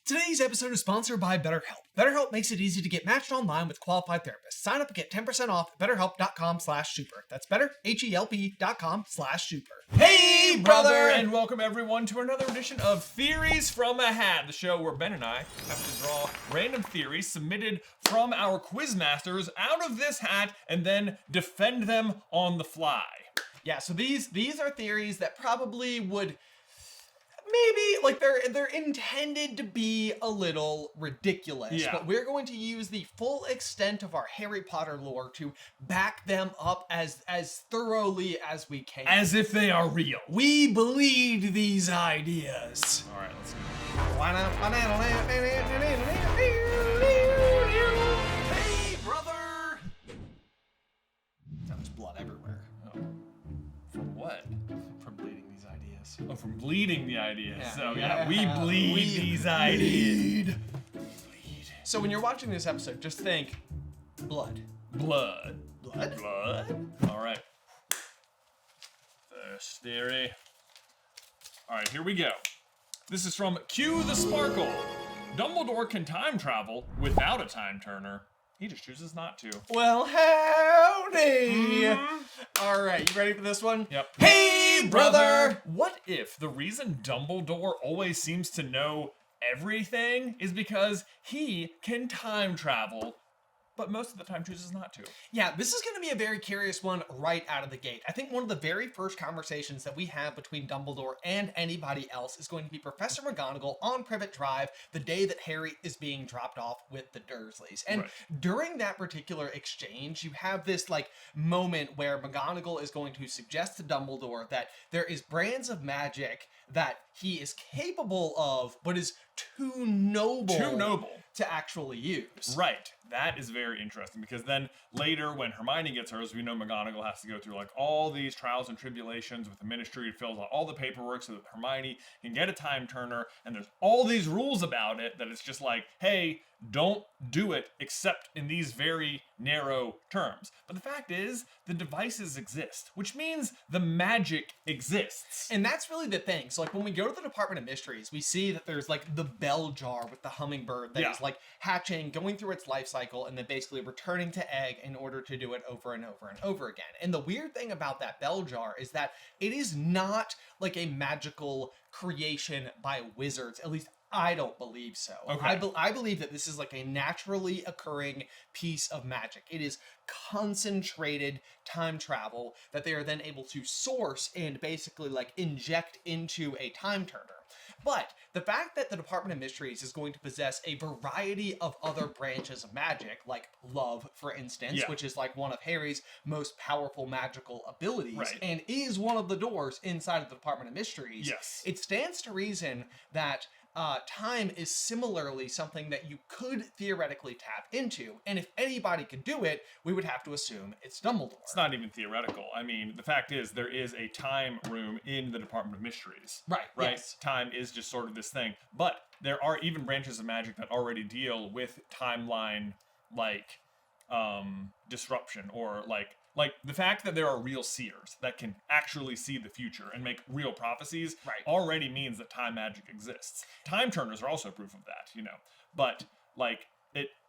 Today's episode is sponsored by BetterHelp. BetterHelp makes it easy to get matched online with qualified therapists. Sign up and get 10% off at betterhelp.com/super. That's betterhelp.com/super. Hey, brother! And welcome everyone to another edition of Theories from a Hat, the show where Ben and I have to draw random theories submitted from our quizmasters out of this hat and then defend them on the fly. Yeah, so these are theories that probably would maybe, like, they're intended to be a little ridiculous, but we're going to use the full extent of our Harry Potter lore to back them up as thoroughly as we can. As if they are real. We believe these ideas. All right, let's go. Hey, brother! There's blood everywhere. Oh. From what? From bleeding these ideas. Oh, from bleeding the ideas. We bleed these ideas. Bleed. So when you're watching this episode, just think blood. Blood. Blood? Blood? All right. First theory. All right, here we go. This is from Cue the Sparkle. Dumbledore can time travel without a time turner. He just chooses not to. Well, howdy! All right, you ready for this one? Yep. Hey, brother! What if the reason Dumbledore always seems to know everything is because he can time travel, but most of the time chooses not to? Yeah, this is going to be a very curious one right out of the gate. I think one of the very first conversations that we have between Dumbledore and anybody else is going to be Professor McGonagall on Privet Drive the day that Harry is being dropped off with the Dursleys. And during that particular exchange, you have this, like, moment where McGonagall is going to suggest to Dumbledore that there is brands of magic that he is capable of, but is too noble to actually use. Right. That is very interesting because then later when Hermione gets hers, we know McGonagall has to go through like all these trials and tribulations with the Ministry. It fills out all the paperwork so that Hermione can get a time turner, and there's all these rules about it that it's just like, hey, don't do it except in these very narrow terms. But the fact is, the devices exist, which means the magic exists. And that's really the thing. So, like, when we go to the Department of Mysteries, we see that there's, like, the bell jar with the hummingbird that is, like, hatching, going through its life cycle, and then basically returning to egg in order to do it over and over and over again. And the weird thing about that bell jar is that it is not, like, a magical creation by wizards. At least I don't believe so. Okay. I believe that this is like a naturally occurring piece of magic. It is concentrated time travel that they are then able to source and basically like inject into a time turner. But the fact that the Department of Mysteries is going to possess a variety of other branches of magic, like love, for instance, which is like one of Harry's most powerful magical abilities, and is one of the doors inside of the Department of Mysteries, it stands to reason that time is similarly something that you could theoretically tap into, and if anybody could do it, we would have to assume it's Dumbledore. It's not even theoretical. I mean, the fact is, there is a time room in the Department of Mysteries. Right? Yes. Time is just sort of this thing. But there are even branches of magic that already deal with timeline, like, disruption, or like the fact that there are real seers that can actually see the future and make real prophecies already means that time magic exists. Time turners are also proof of that, you know. But like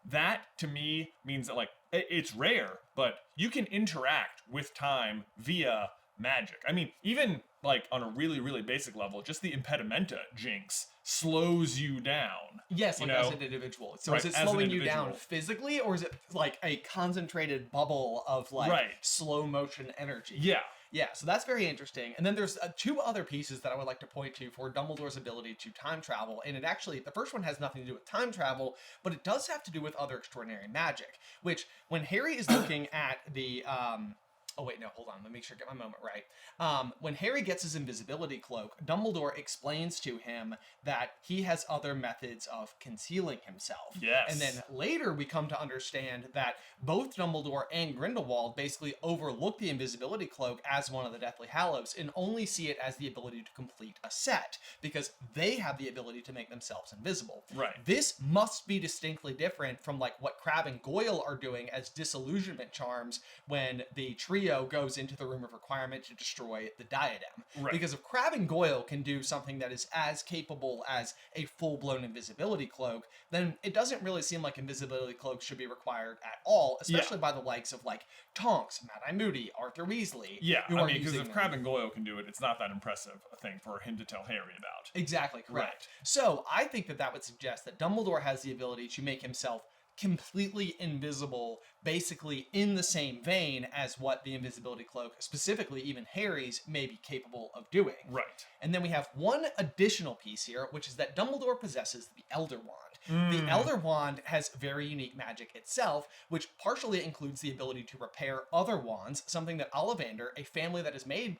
that to me means that like it's rare, but you can interact with time via magic. I mean, even like on a really, really basic level, just the impedimenta jinx slows you down. Yes, like as an individual. So is it slowing you down physically, or is it like a concentrated bubble of like slow motion energy? Yeah, so that's very interesting. And then there's two other pieces that I would like to point to for Dumbledore's ability to time travel. And it actually, the first one has nothing to do with time travel, but it does have to do with other extraordinary magic, which when Harry is looking at the, oh wait, no, hold on. Let me make sure I get my moment right. When Harry gets his invisibility cloak, Dumbledore explains to him that he has other methods of concealing himself. Yes. And then later we come to understand that both Dumbledore and Grindelwald basically overlook the invisibility cloak as one of the Deathly Hallows and only see it as the ability to complete a set because they have the ability to make themselves invisible. Right. This must be distinctly different from like what Crabbe and Goyle are doing as disillusionment charms when the trio trio goes into the Room of Requirement to destroy the diadem. Right. Because if Crabbe and Goyle can do something that is as capable as a full-blown invisibility cloak, then it doesn't really seem like invisibility cloaks should be required at all, especially by the likes of, like, Tonks, Mad-Eye Moody, Arthur Weasley. Yeah, I mean, because if Crabbe and Goyle can do it, it's not that impressive a thing for him to tell Harry about. Exactly, correct. Right. So I think that would suggest that Dumbledore has the ability to make himself completely invisible, basically in the same vein as what the invisibility cloak, specifically even Harry's, may be capable of doing. Right. And then we have one additional piece here, which is that Dumbledore possesses the Elder Wand. The Elder Wand has very unique magic itself, which partially includes the ability to repair other wands, something that Ollivander, a family that has made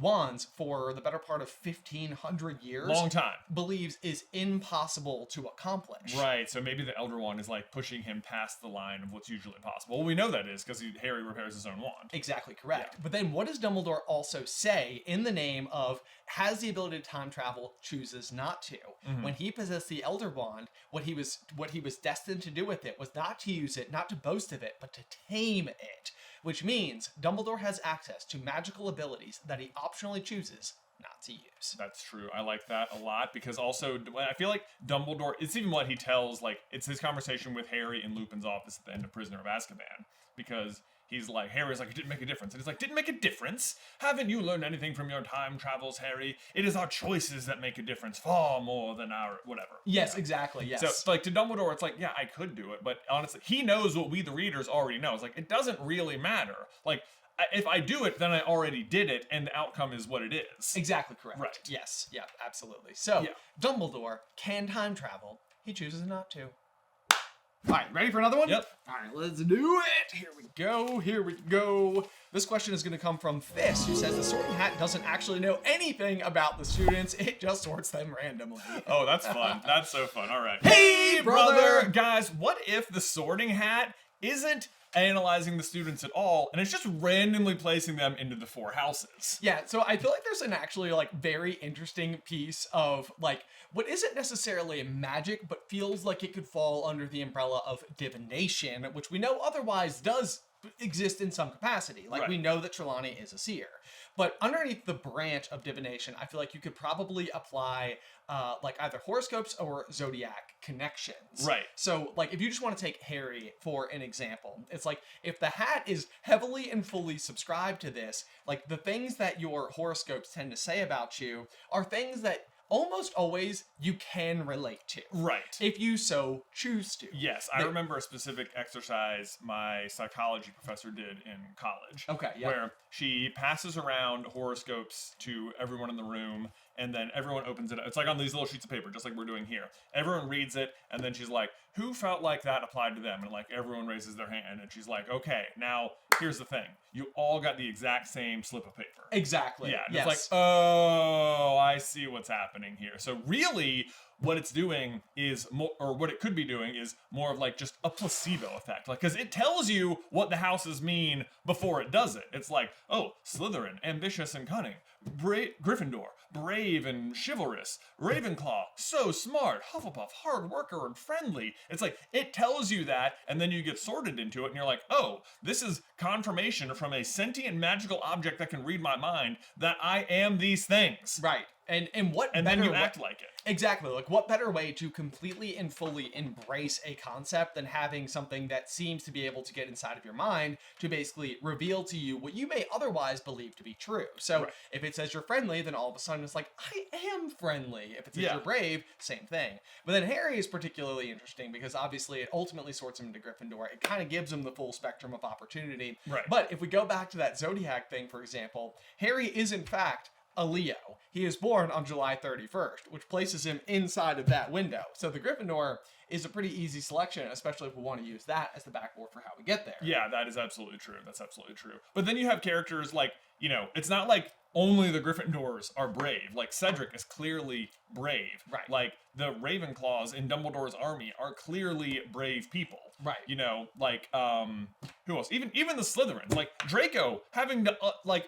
wands for the better part of 1,500 years. Long time. Believes is impossible to accomplish. Right, so maybe the Elder Wand is like pushing him past the line of what's usually possible. Well, we know that is because Harry repairs his own wand. Exactly correct. Yeah. But then what does Dumbledore also say in the name of has the ability to time travel, chooses not to? When he possessed the Elder Wand, what he was destined to do with it was not to use it, not to boast of it, but to tame it. Which means Dumbledore has access to magical abilities that he optionally chooses not to use. That's true. I like that a lot because also I feel like Dumbledore, it's even what he tells, like, it's his conversation with Harry in Lupin's office at the end of Prisoner of Azkaban, because he's like, Harry's like, it didn't make a difference. And he's like, didn't make a difference? Haven't you learned anything from your time travels, Harry? It is our choices that make a difference far more than our whatever. Yes, exactly, yes. So, like, to Dumbledore, it's like, yeah, I could do it. But honestly, he knows what we, the readers, already know. It's like, it doesn't really matter. Like, if I do it, then I already did it, and the outcome is what it is. Exactly correct. Right. Yes, yeah, absolutely. So, Dumbledore can time travel. He chooses not to. All right, ready for another one? Yep. All right, let's do it. Here we go. This question is going to come from Fiss, who says the Sorting Hat doesn't actually know anything about the students. It just sorts them randomly. Oh, that's fun. That's so fun. All right. Hey, brother! Guys, what if the Sorting Hat isn't analyzing the students at all, and it's just randomly placing them into the 4 houses? Yeah, so I feel like there's an actually, like, very interesting piece of, like, what isn't necessarily magic, but feels like it could fall under the umbrella of divination, which we know otherwise does exist in some capacity. Like, we know that Trelawney is a seer. But underneath the branch of divination, I feel like you could probably apply like either horoscopes or zodiac connections. Right. So, like, if you just want to take Harry for an example, it's like if the hat is heavily and fully subscribed to this, like the things that your horoscopes tend to say about you are things that almost always you can relate to. Right. If you so choose to. Yes, I remember a specific exercise my psychology professor did in college. Okay, yeah. Where she passes around horoscopes to everyone in the room, and then everyone opens it up. It's like on these little sheets of paper, just like we're doing here. Everyone reads it, and then she's like, who felt like that applied to them? And like everyone raises their hand, and she's like, okay, now here's the thing. You all got the exact same slip of paper. Exactly. Yeah, yes. It's like, oh, I see what's happening here. So really, what it's doing is more, or what it could be doing is more of like just a placebo effect. Like, because it tells you what the houses mean before it does it. It's like, oh, Slytherin, ambitious and cunning. Gryffindor, brave and chivalrous. Ravenclaw, so smart. Hufflepuff, hard worker and friendly. It's like, it tells you that, and then you get sorted into it, and you're like, oh, this is confirmation from a sentient magical object that can read my mind that I am these things. Right. And what and better then you act like it. Exactly. Like, what better way to completely and fully embrace a concept than having something that seems to be able to get inside of your mind to basically reveal to you what you may otherwise believe to be true. So if it says you're friendly, then all of a sudden it's like, I am friendly. If it says you're brave, same thing. But then Harry is particularly interesting because obviously it ultimately sorts him into Gryffindor. It kind of gives him the full spectrum of opportunity. Right. But if we go back to that Zodiac thing, for example, Harry is in fact a Leo. He is born on July 31st, which places him inside of that window. So the Gryffindor is a pretty easy selection, especially if we want to use that as the backboard for how we get there. Yeah, that is absolutely true. That's absolutely true. But then you have characters like, you know, it's not like only the Gryffindors are brave. Like, Cedric is clearly brave. Right. Like, the Ravenclaws in Dumbledore's army are clearly brave people. Right. You know, like, who else? Even the Slytherins. Like, Draco having to,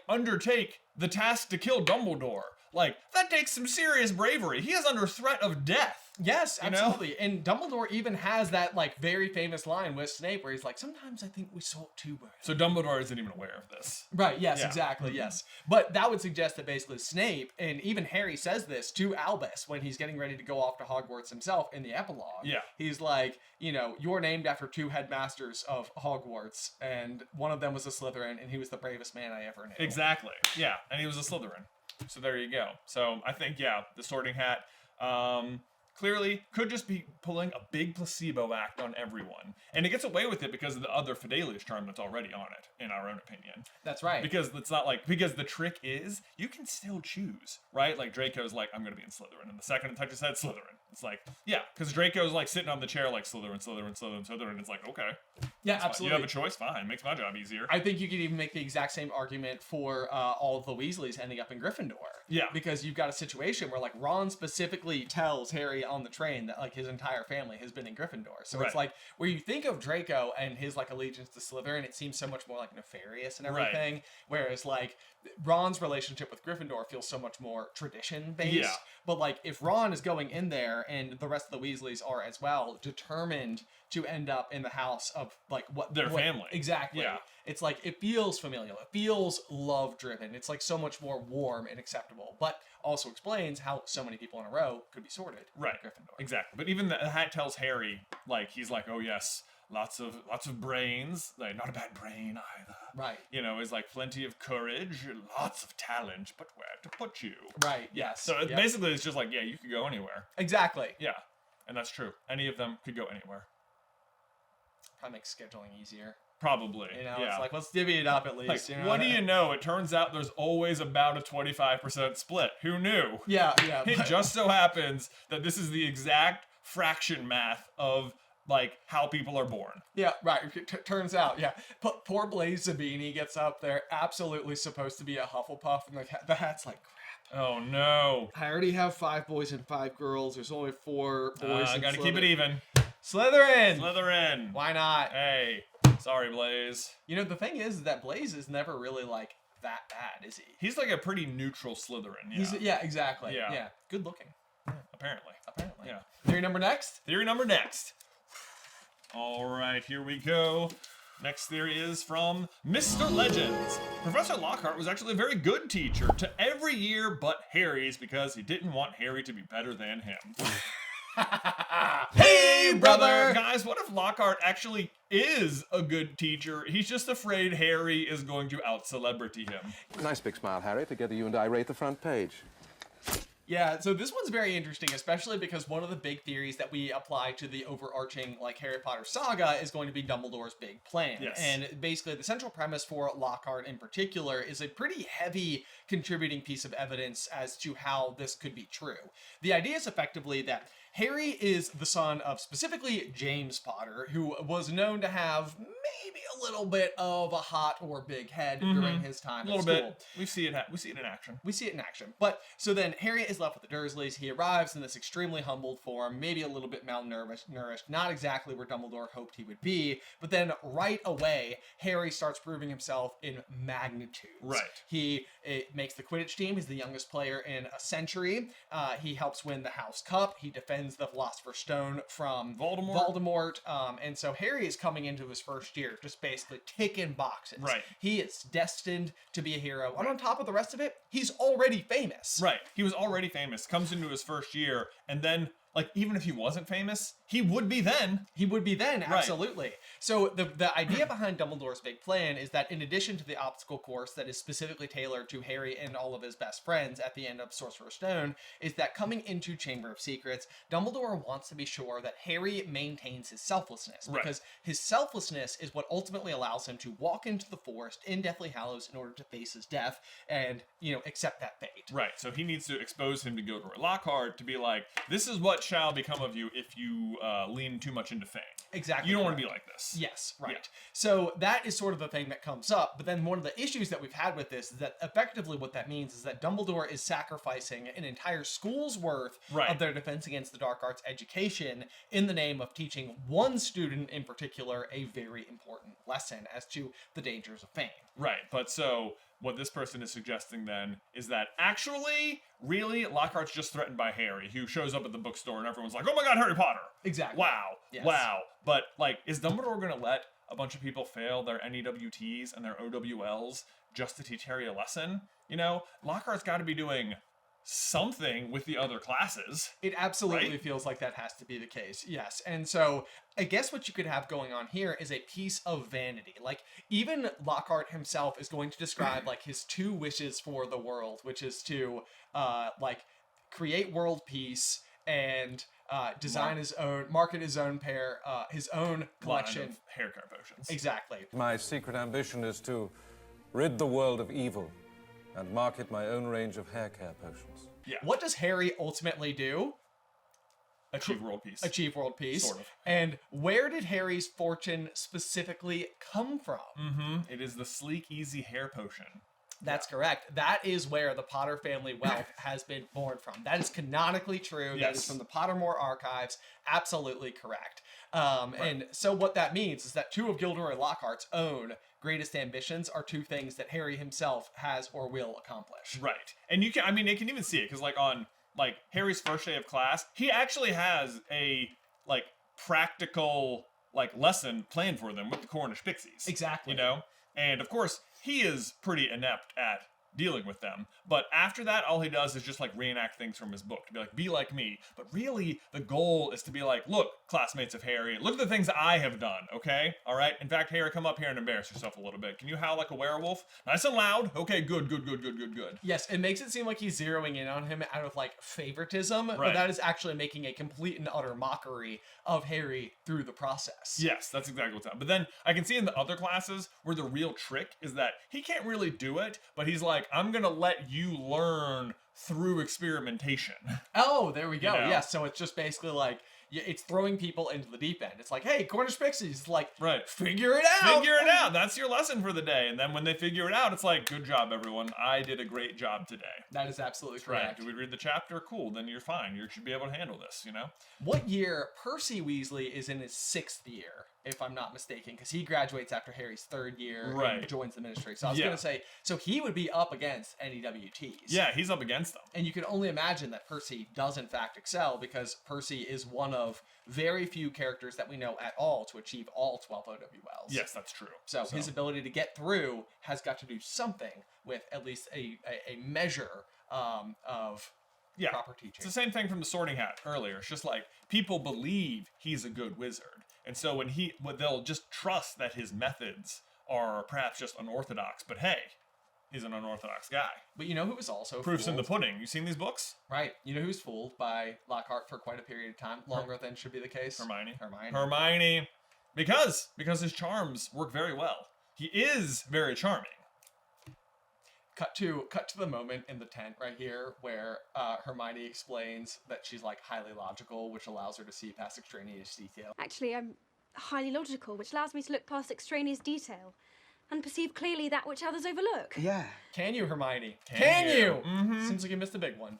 undertake the task to kill Dumbledore. Like, that takes some serious bravery. He is under threat of death. Yes, absolutely. And Dumbledore even has that like very famous line with Snape where he's like, sometimes I think we sort too early. So Dumbledore isn't even aware of this. Right, yes, exactly, yes. But that would suggest that basically Snape, and even Harry says this to Albus when he's getting ready to go off to Hogwarts himself in the epilogue. Yeah. He's like, you know, you're named after 2 headmasters of Hogwarts, and one of them was a Slytherin, and he was the bravest man I ever knew. Exactly, yeah, and he was a Slytherin. So there you go. So I think, yeah, the Sorting Hat, clearly could just be pulling a big placebo act on everyone. And it gets away with it because of the other Fidelius charm that's already on it, in our own opinion. That's right. Because it's not like, because the trick is, you can still choose, right? Like, Draco's like, I'm going to be in Slytherin. And the second it touches head, Slytherin. It's like, yeah, because Draco's like sitting on the chair like Slytherin, Slytherin, Slytherin, Slytherin. It's like, okay. Yeah, absolutely. You have a choice, fine. Makes my job easier. I think you could even make the exact same argument for all of the Weasleys ending up in Gryffindor. Yeah. Because you've got a situation where, like, Ron specifically tells Harry on the train that, like, his entire family has been in Gryffindor. So it's like, where you think of Draco and his, like, allegiance to Slytherin, it seems so much more, like, nefarious and everything. Right. Whereas, like, Ron's relationship with Gryffindor feels so much more tradition-based. Yeah. But, like, if Ron is going in there and the rest of the Weasleys are as well determined to end up in the house of, like, their family. Exactly. Yeah. It's like, it feels familial. It feels love-driven. It's, like, so much more warm and acceptable. But also explains how so many people in a row could be sorted. Right. In Gryffindor. Exactly. But even the hat tells Harry, like, he's like, oh, yes, lots of brains. Like, not a bad brain either. Right. You know, is like plenty of courage, lots of talent, but where to put you? Right. Yes. So basically, it's just like, yeah, you could go anywhere. Exactly. Yeah. And that's true. Any of them could go anywhere. Probably makes scheduling easier. Probably. You know, it's like, let's divvy it up at least. Like, you know? What do you know? It turns out there's always about a 25% split. Who knew? Yeah, yeah. It just so happens that this is the exact fraction math of, like, how people are born. Yeah, right. Turns out, yeah. Poor Blaise Zabini gets up there, absolutely supposed to be a Hufflepuff, and the hat's like, crap. Oh, no. I already have 5 boys and 5 girls. There's only 4 boys I gotta keep it even. Slytherin! Slytherin! Why not? Hey, sorry, Blaise. You know, the thing is that Blaise is never really, like, that bad, is he? He's like a pretty neutral Slytherin, yeah. Exactly. Yeah. Good looking. Yeah, apparently. Yeah. Theory number next? Theory number next. All right, here we go. Next theory is from Mr. Legends. Professor Lockhart was actually a very good teacher to every year but Harry's because he didn't want Harry to be better than him. Hey, brother! Guys, what if Lockhart actually is a good teacher? He's just afraid Harry is going to out-celebrity him. Nice big smile, Harry. Together you and I rate the front page. Yeah, so this one's very interesting, especially because one of the big theories that we apply to the overarching, like, Harry Potter saga is going to be Dumbledore's big plan. Yes. And basically, the central premise for Lockhart in particular is a pretty heavy contributing piece of evidence as to how this could be true. The idea is effectively that Harry is the son of specifically James Potter, who was known to have maybe a little bit of a hot or big head during his time at school. A little bit. We see it in action. We see it in action. But so then Harry is left with the Dursleys. He arrives in this extremely humbled form, maybe a little bit malnourished, not exactly where Dumbledore hoped he would be. But then right away, Harry starts proving himself in magnitudes. Right. He makes the Quidditch team. He's the youngest player in a century. He helps win the House Cup. He defends the Philosopher's Stone from Voldemort. And so Harry is coming into his first year just basically ticking boxes. Right. He is destined to be a hero. And on top of the rest of it, he's already famous. Right. He was already famous. Comes into his first year, and then, like, even if he wasn't famous, he would be then. He would be then, absolutely. Right. So the idea behind Dumbledore's big plan is that in addition to the obstacle course that is specifically tailored to Harry and all of his best friends at the end of Sorcerer's Stone, is that coming into Chamber of Secrets, Dumbledore wants to be sure that Harry maintains his selflessness. Because his selflessness is what ultimately allows him to walk into the forest in Deathly Hallows in order to face his death and, you know, accept that fate. Right. So he needs to expose him to Gilderoy Lockhart to be like, this is what shall become of you if you lean too much into fame. Exactly. You don't want to be like this. Yes, right. Yeah. So that is sort of the thing that comes up. But then one of the issues that we've had with this is that effectively what that means is that Dumbledore is sacrificing an entire school's worth of their Defense Against the Dark Arts education in the name of teaching one student in particular a very important lesson as to the dangers of fame. Right. But so what this person is suggesting then is that actually, really, Lockhart's just threatened by Harry, who shows up at the bookstore and everyone's like, oh my god, Harry Potter! Exactly. Wow. Yes. Wow. But, like, is Dumbledore gonna let a bunch of people fail their NEWTs and their OWLs just to teach Harry a lesson? You know, Lockhart's got to be doing something with the other classes. It absolutely right? feels like that has to be the case, yes. And so I guess what you could have going on here is a piece of vanity. Like, even Lockhart himself is going to describe like his 2 wishes for the world, which is to like create world peace and design market his own his own collection of hair care potions. Exactly. My secret ambition is to rid the world of evil and market my own range of hair care potions. Yeah. What does Harry ultimately do? Achieve world peace. Achieve world peace. Sort of. And where did Harry's fortune specifically come from? It is the sleek, easy hair potion. That's correct. That is where the Potter family wealth has been born from. That is canonically true. Yes. That is from the Pottermore archives. Absolutely correct. And so what that means is that 2 of Gilderoy Lockhart's own greatest ambitions are 2 things that Harry himself has or will accomplish. Right. And you can, they can even see it, because like on like Harry's first day of class, he actually has a like practical like lesson planned for them with the Cornish pixies. Exactly. You know? And of course, he is pretty inept at dealing with them. But after that, all he does is just like reenact things from his book to be like, be like me. But really, the goal is to be like, look, classmates of Harry, look at the things I have done, okay? All right? In fact, Harry, come up here and embarrass yourself a little bit. Can you howl like a werewolf? Nice and loud. Okay, good. Yes, it makes it seem like he's zeroing in on him out of like favoritism, but Right. that is actually making a complete and utter mockery of Harry through the process. Yes, that's exactly what's happening. But then I can see in the other classes where the real trick is that he can't really do it, but he's like, I'm going to let you learn through experimentation. Oh, there we go. You know? Yes, so it's just basically like, it's throwing people into the deep end. It's like, hey, Cornish pixies, like, Right. figure it out. Figure it out. That's your lesson for the day. And then when they figure it out, it's like, good job, everyone. I did a great job today. That is absolutely Right. correct. Do we read the chapter? Cool. Then you're fine. You should be able to handle this, you know? What year Percy Weasley is in his 6th year, if I'm not mistaken, because he graduates after Harry's 3rd year Right. and joins the ministry. So I was going to say, so he would be up against NEWTs. Yeah, he's up against them. And you can only imagine that Percy does in fact excel, because Percy is one of very few characters that we know at all to achieve all 12 OWLs. Yes, that's true. So his ability to get through has got to do something with at least a measure of proper teaching. It's the same thing from the Sorting Hat earlier. It's just like people believe he's a good wizard. And so when they'll just trust that his methods are perhaps just unorthodox, but hey, he's an unorthodox guy. But you know who was also Proof's in fooled? the pudding. You seen these books? Right. You know who's fooled by Lockhart for quite a period of time, longer than should be the case? Hermione. Because his charms work very well. He is very charming. Cut to the moment in the tent right here where Hermione explains that she's like highly logical, which allows her to see past extraneous detail. Actually, I'm highly logical, which allows me to look past extraneous detail and perceive clearly that which others overlook. Yeah. Can you, Hermione? Can you? Mm-hmm. Seems like you missed a big one.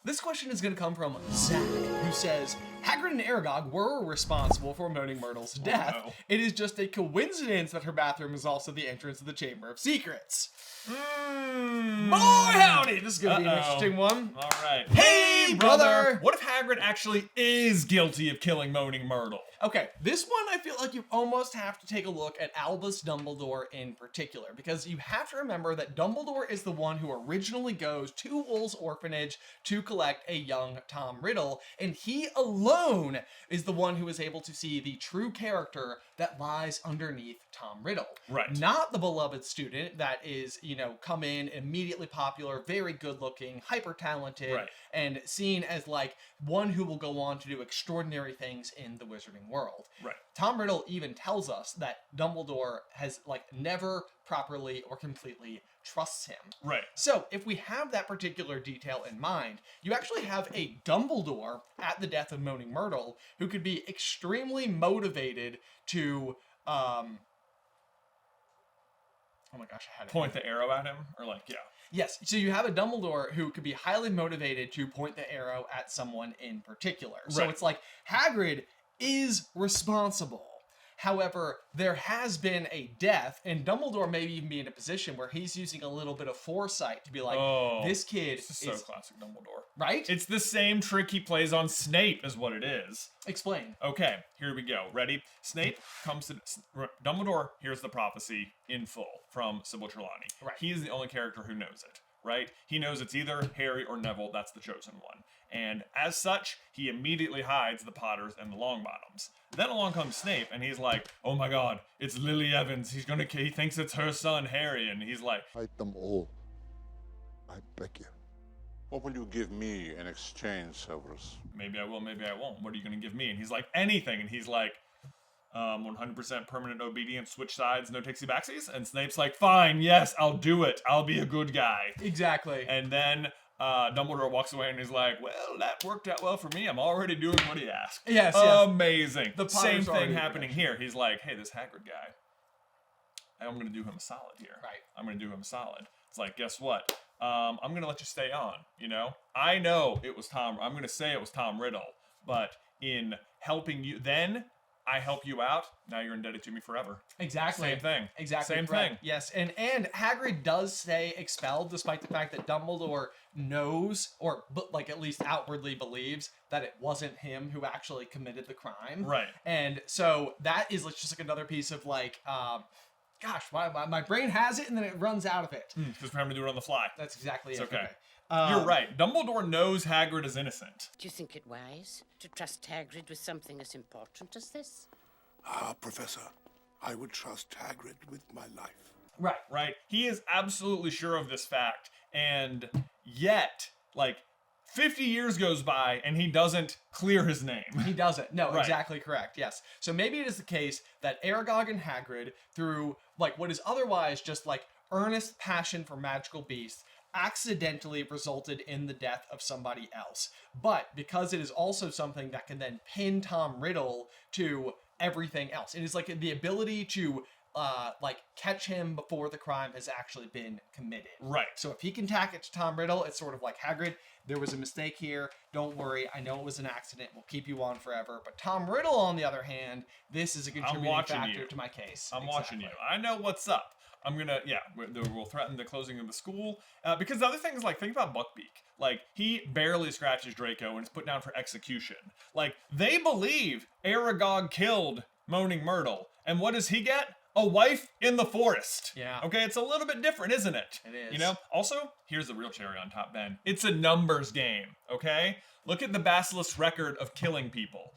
This question is going to come from Zach, who says, Hagrid and Aragog were responsible for Moaning Myrtle's death. no. It is just a coincidence that her bathroom is also the entrance to the Chamber of Secrets. Boy, howdy! This is going to be an interesting one. All right. Hey, brother! What if Hagrid actually is guilty of killing Moaning Myrtle? Okay, this one I feel like you almost have to take a look at Albus Dumbledore in particular, because you have to remember that Dumbledore is the one who originally goes to Wool's orphanage to collect a young Tom Riddle, and he alone is the one who is able to see the true character that lies underneath Tom Riddle. Right. Not the beloved student that is, come in, immediately popular, very good looking, hyper talented, Right. and seen as like one who will go on to do extraordinary things in the wizarding world. Right. Tom Riddle even tells us that Dumbledore has never properly or completely trusts him. Right. So if we have that particular detail in mind, you actually have a Dumbledore at the death of Moaning Myrtle who could be extremely motivated to Oh my gosh, I had it. Point the arrow at him, or like, yeah. Yes, so you have a Dumbledore who could be highly motivated to point the arrow at someone in particular. So Right. it's like Hagrid is responsible. However, there has been a death, and Dumbledore may even be in a position where he's using a little bit of foresight to be like, this kid This is so classic Dumbledore. Right? It's the same trick he plays on Snape is what it is. Explain. Okay, here we go. Ready? Snape comes to... Dumbledore hears the prophecy in full from Sybil Trelawney. Right. He is the only character who knows it, right? He knows it's either Harry or Neville. That's the chosen one. And as such, he immediately hides the Potters and the Longbottoms. Then along comes Snape, and he's like, oh my god, it's Lily Evans. He thinks it's her son, Harry. And he's like... Fight them all. I beg you. What will you give me in exchange, Severus? Maybe I will, maybe I won't. What are you going to give me? And he's like, anything. And he's like, 100% permanent obedience, switch sides, no takesy backsies. And Snape's like, fine, yes, I'll do it. I'll be a good guy. Exactly. And then Dumbledore walks away and he's like, well, that worked out well for me. I'm already doing what he asked. Yes, amazing. The same Potter's already thing doing happening here. He's like, hey, this Hagrid guy, I'm going to do him a solid here. Right. I'm going to do him a solid. It's like, guess what? I'm going to let you stay on, you know? I know it was Tom. I'm going to say it was Tom Riddle. But in helping you, then I help you out. Now you're indebted to me forever. Exactly. Same thing. Exactly. Same correct. thing. Yes, and Hagrid does stay expelled, despite the fact that Dumbledore knows, or like at least outwardly believes, that it wasn't him who actually committed the crime. Right. And so that is just like another piece of like, gosh, my brain has it and then it runs out of it. Because we're having to do it on the fly. That's exactly It's it. okay. You're right. Dumbledore knows Hagrid is innocent. Do you think it wise to trust Hagrid with something as important as this? Ah, Professor, I would trust Hagrid with my life. Right. Right? He is absolutely sure of this fact. And yet, like, 50 years goes by and he doesn't clear his name. He doesn't. No, Right. exactly correct. Yes. So maybe it is the case that Aragog and Hagrid, through like what is otherwise just like earnest passion for magical beasts, accidentally resulted in the death of somebody else. But because it is also something that can then pin Tom Riddle to everything else, it is like the ability to like catch him before the crime has actually been committed. Right. So if he can tack it to Tom Riddle, it's sort of like, Hagrid, there was a mistake here. Don't worry. I know it was an accident. We'll keep you on forever. But Tom Riddle, on the other hand, this is a contributing factor to my case. I'm watching you. I know what's up. I'm gonna, we'll threaten the closing of the school. Because the other thing is, like, think about Buckbeak. Like, he barely scratches Draco and is put down for execution. Like, they believe Aragog killed Moaning Myrtle. And what does he get? A wife in the forest. Yeah. Okay, it's a little bit different, isn't it? It is. You know? Also, here's the real cherry on top, Ben. It's a numbers game, okay? Look at the Basilisk's record of killing people.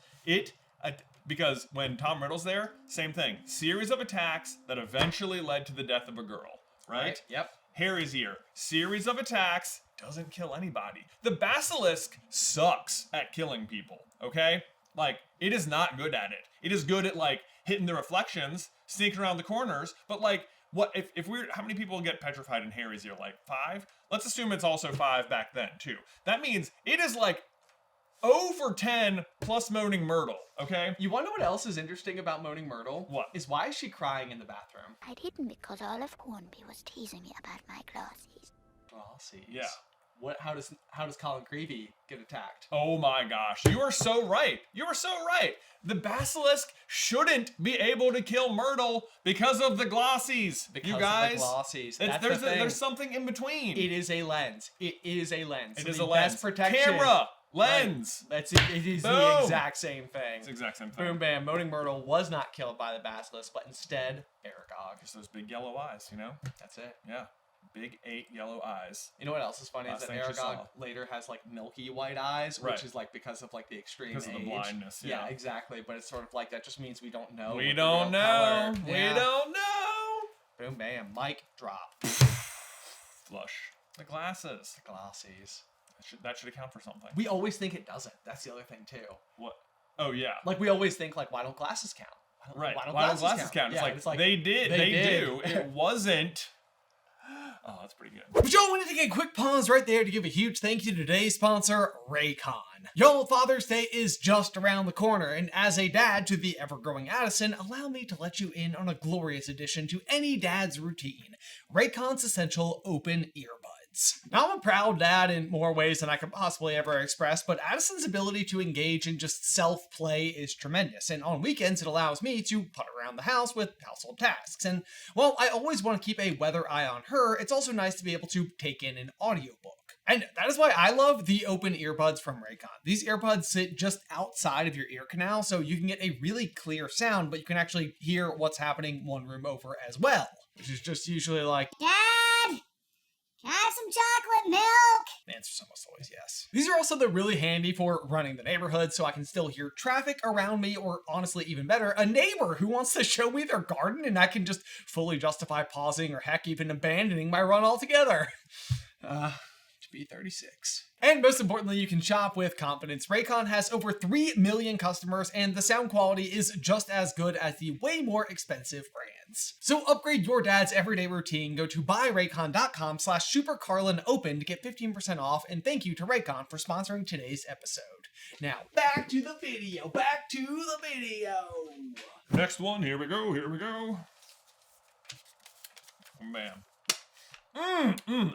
Because when Tom Riddle's there, same thing. Series of attacks that eventually led to the death of a girl, right? Yep. Harry's here. Series of attacks, doesn't kill anybody. The Basilisk sucks at killing people, okay? Like, it is not good at it. It is good at, like, hitting the reflections, sneaking around the corners, but, like, what if we're, how many people get petrified in Harry's here? Like, 5? Let's assume it's also 5 back then, too. That means it is, like, 0 for 10 plus Moaning Myrtle, okay? You want to know what else is interesting about Moaning Myrtle? What? Is why is she crying in the bathroom? I'd hidden because Olive Hornby was teasing me about my glasses. Glasses. Yeah. What? How does Colin Creevy get attacked? Oh my gosh, you are so right. You are so right. The Basilisk shouldn't be able to kill Myrtle because of the glossies. Because you guys, of the glossies. There's something in between. It is a lens. It is a lens. It So is the a lens. best protection. Camera. Lens. Right. That's it. It is the Boom. exact same thing. It's the exact same thing. Boom, bam. Moaning Myrtle was not killed by the Basilisk, but instead Aragog. Just those big yellow eyes, you know? That's it. Yeah. Big 8 yellow eyes. You know what else is funny Last is that thing she Aragog saw. later has like milky white eyes, Right. which is like because of like the extreme Because of the age. blindness, yeah. exactly. But it's sort of like that just means we don't know. We what the don't real know. color- We Yeah. don't know. Boom, bam. Mic drop. Flush. The glasses. Glossies. That should account for something. We always think it doesn't. That's the other thing too. What? Oh, yeah. Like we always think like, why don't glasses count? Right. Why don't Why don't glasses glasses count? Yeah, It's like, they did. They do. Yeah. It wasn't Oh, that's pretty good. But y'all wanted to take a quick pause right there to give a huge thank you to today's sponsor, Raycon. Y'all, Father's Day is just around the corner, and as a dad to the ever-growing Addison, allow me to let you in on a glorious addition to any dad's routine, Raycon's essential open earbuds. Now, I'm a proud dad in more ways than I could possibly ever express, but Addison's ability to engage in just self-play is tremendous, and on weekends it allows me to putt around the house with household tasks. And while I always want to keep a weather eye on her, it's also nice to be able to take in an audiobook. And that is why I love the open earbuds from Raycon. These earbuds sit just outside of your ear canal, so you can get a really clear sound, but you can actually hear what's happening one room over as well, which is just usually like, Dad! Can I have some chocolate milk? the answer's almost always yes. These are also really handy for running the neighborhood, so I can still hear traffic around me, or honestly, even better, a neighbor who wants to show me their garden, and I can just fully justify pausing or heck even abandoning my run altogether. To be 36. And most importantly, you can shop with confidence. Raycon has over 3 million customers, and the sound quality is just as good as the way more expensive brands. So upgrade your dad's everyday routine. Go to buyraycon.com/SuperCarlinOpen to get 15% off, and thank you to Raycon for sponsoring today's episode. Now, back to the video. Next one, here we go. Oh, man.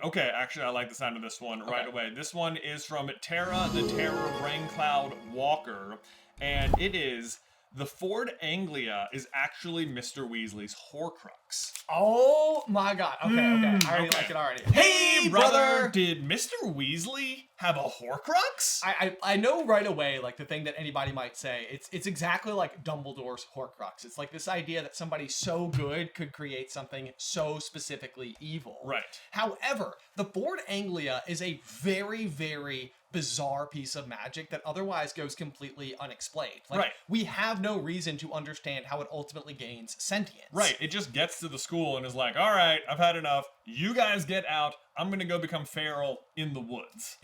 Okay, actually, I like the sound of this one right away. This one is from Tara the Terror Braincloud Walker, and it is the Ford Anglia is actually Mr. Weasley's horcrux. Oh my god. Okay. I already like it already. Hey, brother! Did Mr. Weasley have a horcrux? I know right away, like, the thing that anybody might say, it's exactly like Dumbledore's horcrux. It's like this idea that somebody so good could create something so specifically evil. Right. However, the Ford Anglia is a very, very bizarre piece of magic that otherwise goes completely unexplained. Like, right. We have no reason to understand how it ultimately gains sentience. Right. It just gets to the school and is like, all right, I've had enough. You guys get out. I'm going to go become feral in the woods.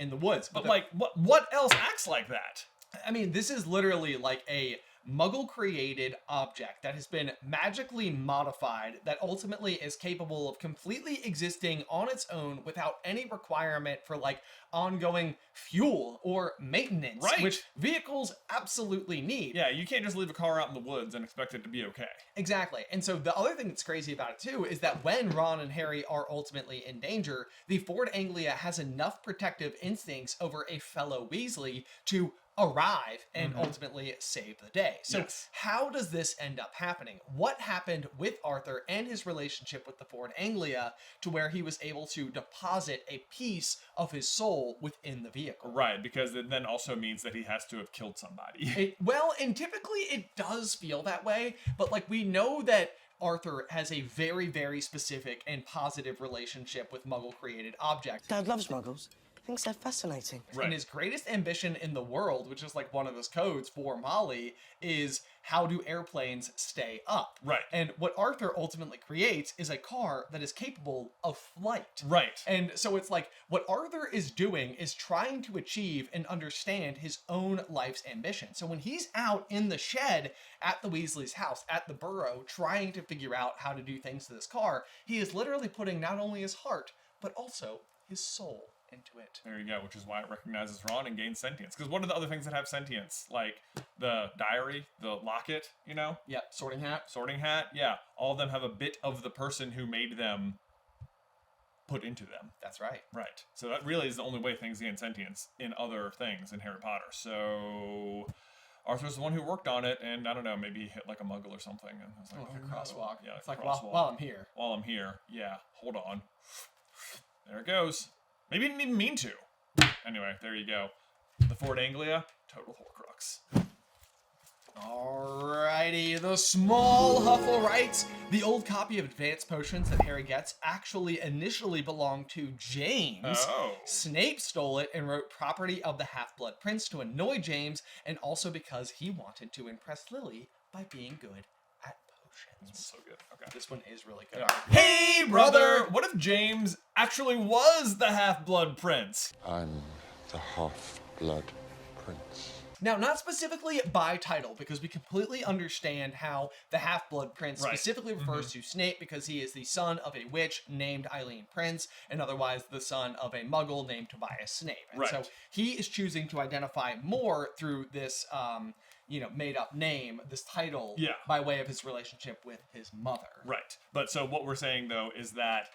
But like, what else acts like that? I mean, this is literally like a Muggle-created object that has been magically modified that ultimately is capable of completely existing on its own without any requirement for, like, ongoing fuel or maintenance, right. Which vehicles absolutely need. Yeah, you can't just leave a car out in the woods and expect it to be okay. Exactly. And so the other thing that's crazy about it, too, is that when Ron and Harry are ultimately in danger, the Ford Anglia has enough protective instincts over a fellow Weasley to arrive and ultimately save the day. So yes. How does this end up happening? What happened with Arthur and his relationship with the Ford Anglia to where he was able to deposit a piece of his soul within the vehicle? Right, because it then also means that he has to have killed somebody. And typically it does feel that way, but like we know that Arthur has a very, very specific and positive relationship with Muggle-created objects. Dad loves Muggles. I think they're fascinating. Right. And his greatest ambition in the world, which is like one of his codes for Molly, is how do airplanes stay up? Right. And what Arthur ultimately creates is a car that is capable of flight. Right. And so it's like what Arthur is doing is trying to achieve and understand his own life's ambition. So when he's out in the shed at the Weasley's house, at the burrow, trying to figure out how to do things to this car, he is literally putting not only his heart, but also his soul into it. There you go, which is why it recognizes Ron and gains sentience. Because what are the other things that have sentience? Like the diary, the locket, you know? Yeah, sorting hat. Sorting hat, yeah. All of them have a bit of the person who made them put into them. That's right. Right. So that really is the only way things gain sentience in other things in Harry Potter. So Arthur's the one who worked on it, and I don't know, maybe he hit like a muggle or something. And I was like, like a crosswalk. Yeah, it's like crosswalk. while I'm here. While I'm here. Yeah, hold on. There it goes. Maybe he didn't even mean to. Anyway, there you go. The Ford Anglia, total horcrux. Alrighty, the small Huffle writes, the old copy of Advanced Potions that Harry gets actually initially belonged to James. Oh. Snape stole it and wrote Property of the Half-Blood Prince to annoy James, and also because he wanted to impress Lily by being good at potions. This one's so good. Okay. This one is really good. Yeah. Hey, brother! What if James actually was the Half-Blood Prince? I'm the half-blood prince. Now, not specifically by title, because we completely understand how the Half-Blood Prince specifically refers to Snape because he is the son of a witch named Eileen Prince, and otherwise the son of a muggle named Tobias Snape. And so he is choosing to identify more through this, made-up name, this title, by way of his relationship with his mother. Right. But so what we're saying, though, is that,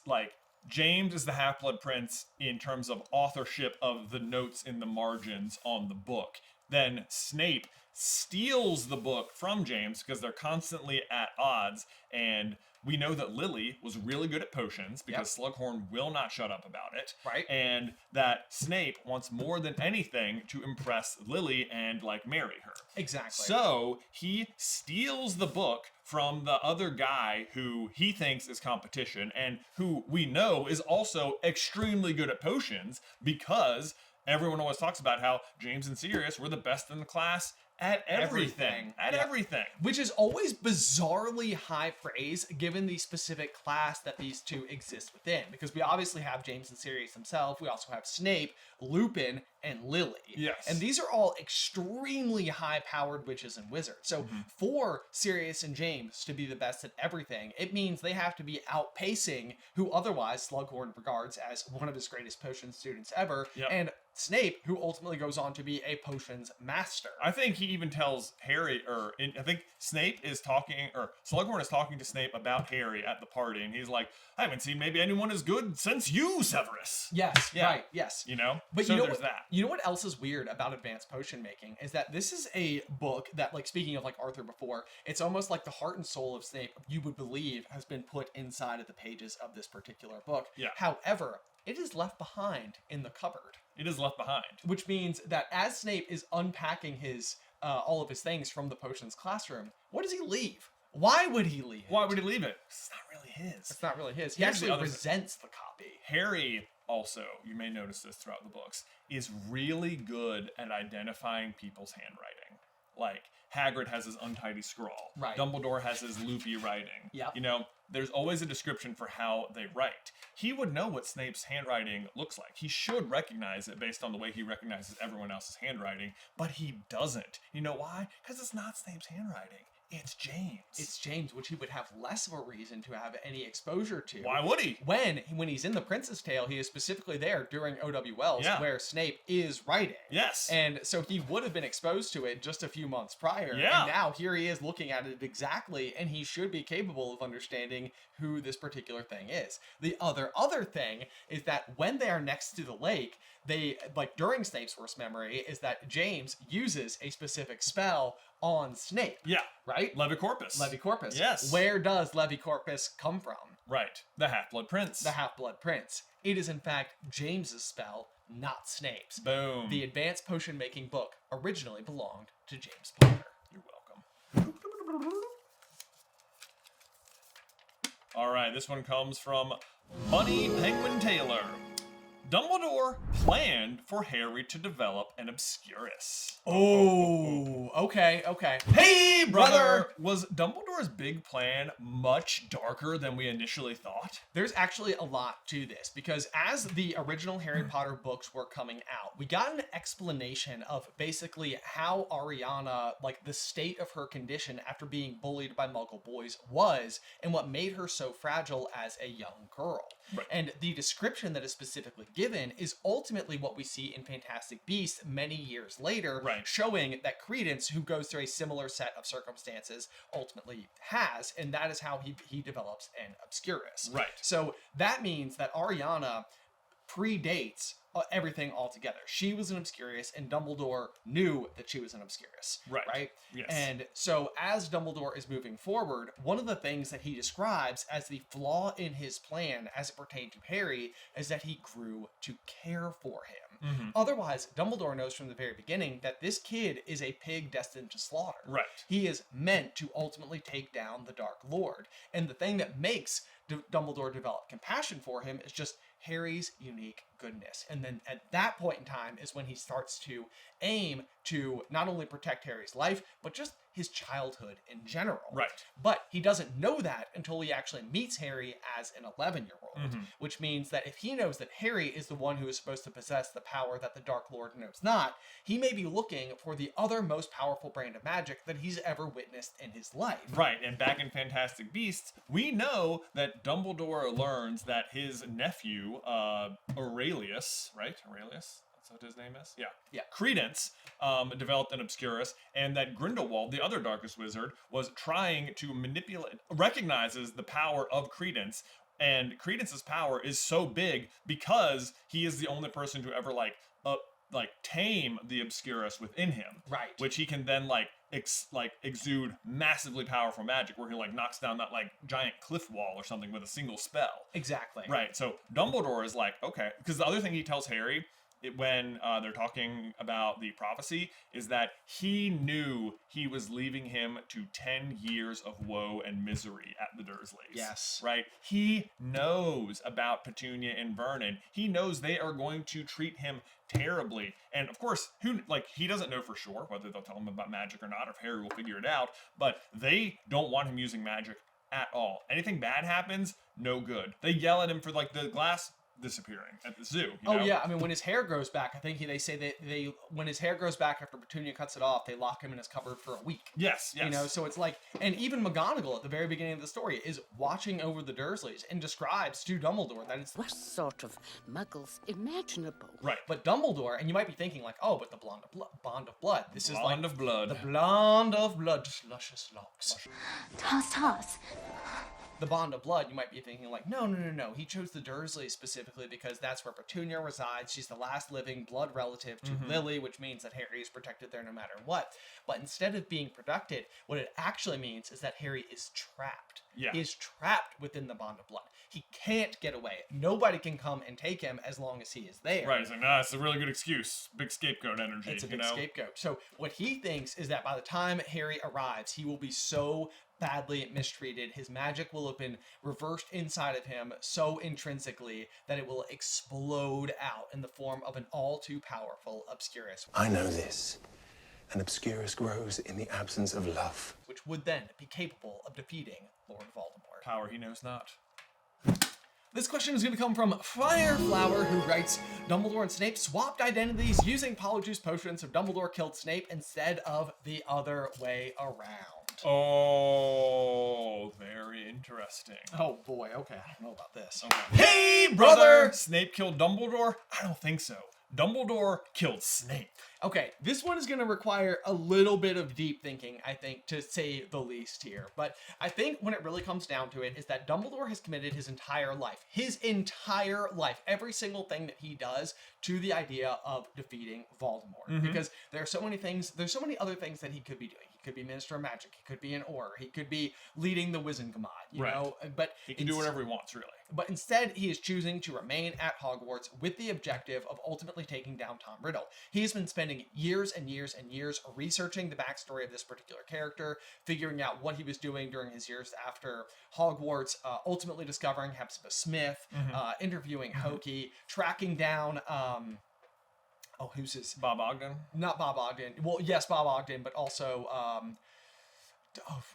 like, James is the Half-Blood Prince in terms of authorship of the notes in the margins on the book. Then Snape steals the book from James because they're constantly at odds, and we know that Lily was really good at potions because Slughorn will not shut up about it. Right. And that Snape wants more than anything to impress Lily and, like, marry her. Exactly. So he steals the book from the other guy who he thinks is competition and who we know is also extremely good at potions because everyone always talks about how James and Sirius were the best in the class at everything. Everything. Which is always bizarrely high praise given the specific class that these two exist within. Because we obviously have James and Sirius themselves. We also have Snape, Lupin, and Lily. Yes. And these are all extremely high-powered witches and wizards. So for Sirius and James to be the best at everything, it means they have to be outpacing who otherwise Slughorn regards as one of his greatest potion students ever. And Snape, who ultimately goes on to be a potions master. I think he even tells Harry, I think Snape is talking, or Slughorn is talking to Snape about Harry at the party, and he's like, I haven't seen maybe anyone as good since you, Severus. Yes, right, yes. You know? But so you know there's what, that. You know what else is weird about advanced potion making is that this is a book that, like, speaking of, like, Arthur before, it's almost like the heart and soul of Snape, you would believe, has been put inside of the pages of this particular book. Yeah. However, it is left behind in the cupboard. It is left behind. Which means that as Snape is unpacking his all of his things from the potions classroom, what does he leave? Why would he leave it? Why would he leave it? It's not really his. It's not really his. He Here's actually the other resents the copy. Harry also, you may notice this throughout the books, is really good at identifying people's handwriting. Like, Hagrid has his untidy scrawl. Right. Dumbledore has his loopy writing. Yep. You know, there's always a description for how they write. He would know what Snape's handwriting looks like. He should recognize it based on the way he recognizes everyone else's handwriting, but he doesn't. You know why? Because it's not Snape's handwriting. It's James. It's James, which he would have less of a reason to have any exposure to. Why would he? When he's in The Prince's Tale, he is specifically there during O.W. Wells, where Snape is writing. Yes. And so he would have been exposed to it just a few months prior. Yeah. And now here he is looking at it exactly, and he should be capable of understanding who this particular thing is. The other thing is that when they are next to the lake, they, like, during Snape's worst memory, is that James uses a specific spell on Snape. Yeah. Right? Levicorpus. Levicorpus. Yes. Where does Levicorpus come from? Right. The Half-Blood Prince. The Half-Blood Prince. It is, in fact, James's spell, not Snape's. Boom. The advanced potion-making book originally belonged to James Potter. You're welcome. All right, this one comes from Bunny Penguin Taylor. Dumbledore planned for Harry to develop an Obscurus. Oh, okay. Hey, brother! Was Dumbledore's big plan much darker than we initially thought? There's actually a lot to this, because as the original Harry Potter books were coming out, we got an explanation of basically how Ariana, like, the state of her condition after being bullied by Muggle boys was, and what made her so fragile as a young girl. Right. And the description that is specifically given is ultimately what we see in Fantastic Beasts many years later, showing that Credence, who goes through a similar set of circumstances, ultimately has, and that is how he develops an Obscurus. Right. So that means that Ariana predates everything altogether. She was an Obscurus, and Dumbledore knew that she was an Obscurus. Right? Yes. And so as Dumbledore is moving forward, one of the things that he describes as the flaw in his plan as it pertained to Harry is that he grew to care for him. Mm-hmm. Otherwise, Dumbledore knows from the very beginning that this kid is a pig destined to slaughter. Right. He is meant to ultimately take down the Dark Lord. And the thing that makes Dumbledore develop compassion for him is just Harry's unique goodness. And then at that point in time is when he starts to aim to not only protect Harry's life, but just his childhood in general. Right. But he doesn't know that until he actually meets Harry as an 11-year-old, which means that if he knows that Harry is the one who is supposed to possess the power that the Dark Lord knows not, he may be looking for the other most powerful brand of magic that he's ever witnessed in his life. Right, and back in Fantastic Beasts, we know that Dumbledore learns that his nephew, Aurelius, right? Aurelius? That's what his name is? Yeah. Credence developed an Obscurus, and that Grindelwald, the other Darkest Wizard, was trying to recognizes the power of Credence, and Credence's power is so big because he is the only person to ever, tame the Obscurus within him. Right. Which he can then, exude massively powerful magic, where he, knocks down that, giant cliff wall or something with a single spell. Exactly. Right, so Dumbledore is like, okay, because the other thing he tells Harry when they're talking about the prophecy is that he knew he was leaving him to 10 years of woe and misery at the Dursleys. Yes. Right? He knows about Petunia and Vernon. He knows they are going to treat him terribly. And of course, he doesn't know for sure whether they'll tell him about magic or not, or if Harry will figure it out, but they don't want him using magic at all. Anything bad happens, no good. They yell at him for the glass disappearing at the zoo. Oh yeah, I mean, when his hair grows back, I think they say that when his hair grows back after Petunia cuts it off, they lock him in his cupboard for a week. Yes. So it's and even McGonagall at the very beginning of the story is watching over the Dursleys and describes to Dumbledore that it's worst sort of muggles imaginable. Right. But Dumbledore, and you might be thinking oh, but the bond of blood. This Blonde is of blood. The blonde of blood, luscious locks. Toss. The bond of blood, you might be thinking no. He chose the Dursleys specifically because that's where Petunia resides. She's the last living blood relative to Lily, which means that Harry is protected there no matter what. But instead of being protected, what it actually means is that Harry is trapped. Yeah. He is trapped within the bond of blood. He can't get away. Nobody can come and take him as long as he is there. Right, he's like, nah, it's a really good excuse. Big scapegoat energy. It's a big scapegoat. So what he thinks is that by the time Harry arrives, he will be so badly mistreated, his magic will have been reversed inside of him so intrinsically that it will explode out in the form of an all too powerful Obscurus. I know this. An Obscurus grows in the absence of love, which would then be capable of defeating Lord Voldemort. Power he knows not. This question is going to come from Fireflower, who writes, Dumbledore and Snape swapped identities using Polyjuice potions, so Dumbledore killed Snape instead of the other way around. Oh, very interesting. Oh boy, okay, I don't know about this. Okay. Hey, brother! Snape killed Dumbledore? I don't think so. Dumbledore killed Snape. Okay, this one is going to require a little bit of deep thinking, I think, to say the least here. But I think when it really comes down to it is that Dumbledore has committed his entire life, every single thing that he does to the idea of defeating Voldemort. Because there are so many other things that he could be doing. He could be Minister of Magic. He could be an Auror. He could be leading the Wizengamot, you know? But he can do whatever he wants, really. But instead, he is choosing to remain at Hogwarts with the objective of ultimately taking down Tom Riddle. He has been spending years and years and years researching the backstory of this particular character, figuring out what he was doing during his years after Hogwarts, ultimately discovering Hepzibah Smith, interviewing Hokey, tracking down... who's his... Bob Ogden? Not Bob Ogden. Well, yes, Bob Ogden, but also...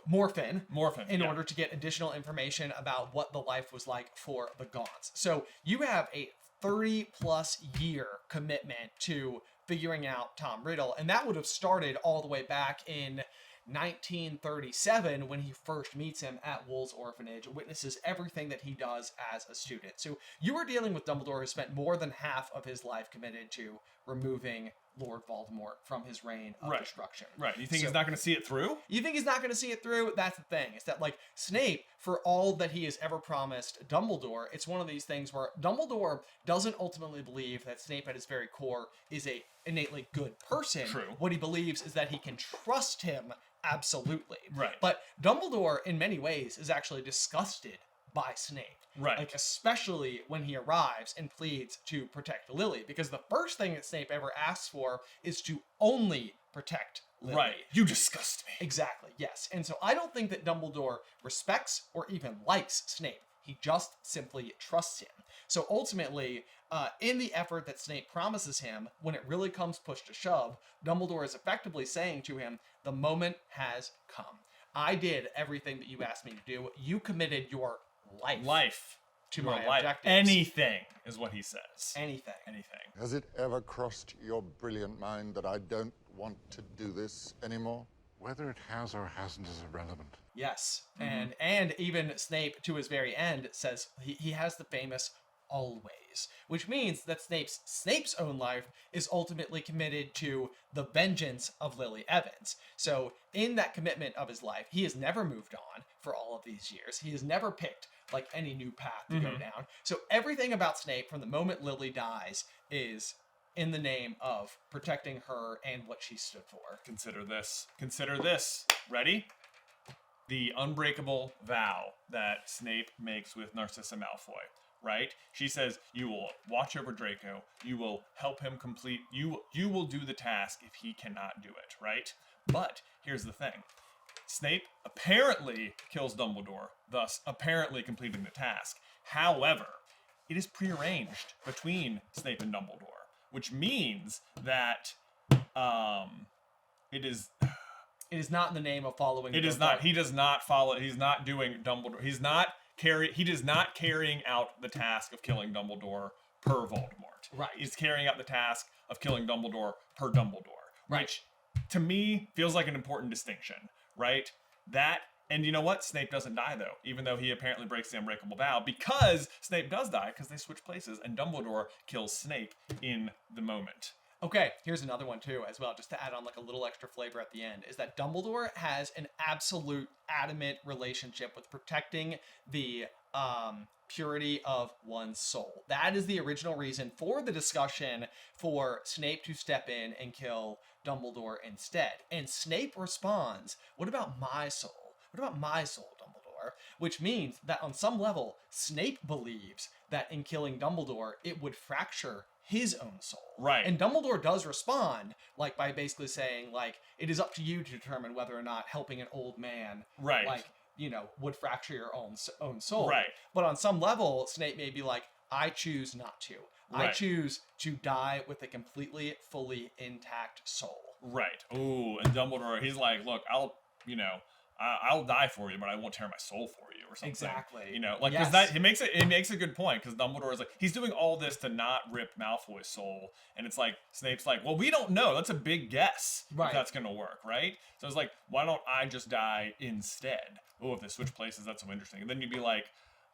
Morphin in order to get additional information about what the life was like for the Gaunts. So you have a 30-plus year commitment to figuring out Tom Riddle, and that would have started all the way back in 1937 when he first meets him at Wool's Orphanage, witnesses everything that he does as a student. So you are dealing with Dumbledore, who spent more than half of his life committed to removing Lord Voldemort from his reign of destruction. Right. You think he's not going to see it through? You think he's not going to see it through? That's the thing. It's that, Snape, for all that he has ever promised Dumbledore, it's one of these things where Dumbledore doesn't ultimately believe that Snape at his very core is a innately good person. True. What he believes is that he can trust him absolutely. Right. But Dumbledore, in many ways, is actually disgusted by Snape. Right. Especially when he arrives and pleads to protect Lily, because the first thing that Snape ever asks for is to only protect Lily. Right. You disgust me. Exactly, yes. And so I don't think that Dumbledore respects or even likes Snape. He just simply trusts him. So ultimately, in the effort that Snape promises him, when it really comes push to shove, Dumbledore is effectively saying to him, the moment has come. I did everything that you asked me to do. You committed your life to Your my life. objectives. Anything is what he says. Anything. Has it ever crossed your brilliant mind that I don't want to do this anymore? Whether it has or hasn't is irrelevant. Yes. And even Snape, to his very end, says he has the famous always, which means that Snape's own life is ultimately committed to the vengeance of Lily Evans. So in that commitment of his life, he has never moved on for all of these years. He has never picked like any new path to go down. So everything about Snape from the moment Lily dies is in the name of protecting her and what she stood for. Consider this. Consider this. Ready? The unbreakable vow that Snape makes with Narcissa Malfoy, right? She says, you will watch over Draco. You will help him complete... You will do the task if he cannot do it, right? But here's the thing. Snape apparently kills Dumbledore, thus apparently completing the task. However, it is prearranged between Snape and Dumbledore, which means that it is not in the name of following. It is not. He does not follow. He's not doing Dumbledore. He is not carrying out the task of killing Dumbledore per Voldemort. Right. He's carrying out the task of killing Dumbledore per Dumbledore. Right. Which, to me, feels like an important distinction. Right. And you know what? Snape doesn't die, though, even though he apparently breaks the unbreakable vow, because Snape does die, because they switch places, and Dumbledore kills Snape in the moment. Okay, here's another one, too, as well, just to add on like a little extra flavor at the end, is that Dumbledore has an absolute adamant relationship with protecting the purity of one's soul. That is the original reason for the discussion for Snape to step in and kill Dumbledore instead. And Snape responds, what about my soul? What about my soul, Dumbledore? Which means that on some level, Snape believes that in killing Dumbledore, it would fracture his own soul. Right. And Dumbledore does respond, like, by basically saying, like, it is up to you to determine whether or not helping an old man, right, like, you know, would fracture your own soul. Right. But on some level, Snape may be like, I choose not to. Right. I choose to die with a completely, fully intact soul. Right. Ooh, and Dumbledore, he's like, look, I'll die for you, but I won't tear my soul for you, or something. Exactly. You know, like, because it makes a good point, because Dumbledore is like, he's doing all this to not rip Malfoy's soul, and it's like, Snape's like, well, we don't know. That's a big guess if that's going to work, right? So it's like, why don't I just die instead? Oh, if they switch places, that's so interesting. And then you'd be like,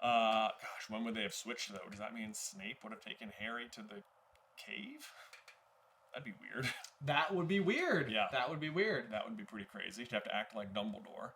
gosh, when would they have switched, though? Does that mean Snape would have taken Harry to the cave? That'd be weird. That would be weird. Yeah. That would be weird. That would be pretty crazy. He'd have to act like Dumbledore.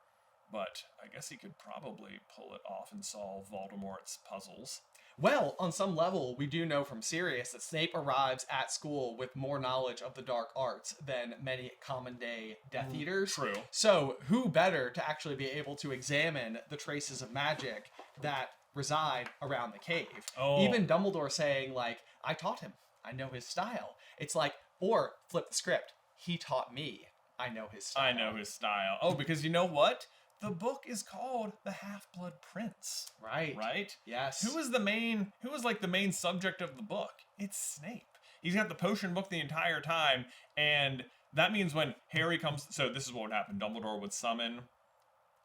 But I guess he could probably pull it off and solve Voldemort's puzzles. Well, on some level, we do know from Sirius that Snape arrives at school with more knowledge of the dark arts than many common-day Death Eaters. True. So, who better to actually be able to examine the traces of magic that reside around the cave? Oh. Even Dumbledore saying, like, I taught him. I know his style. It's like, or flip the script. He taught me. I know his style. I know his style. Oh, because you know what? The book is called The Half-Blood Prince. Right. Right? Yes. Who is the main subject of the book? It's Snape. He's got the potion book the entire time, and that means when Harry comes, so this is what would happen. Dumbledore would summon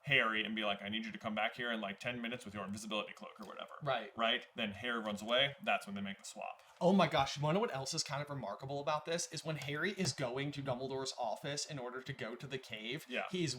Harry and be like, I need you to come back here in like 10 minutes with your invisibility cloak or whatever. Right. Right? Then Harry runs away. That's when they make the swap. Oh my gosh, you want to know what else is kind of remarkable about this? Is when Harry is going to Dumbledore's office in order to go to the cave,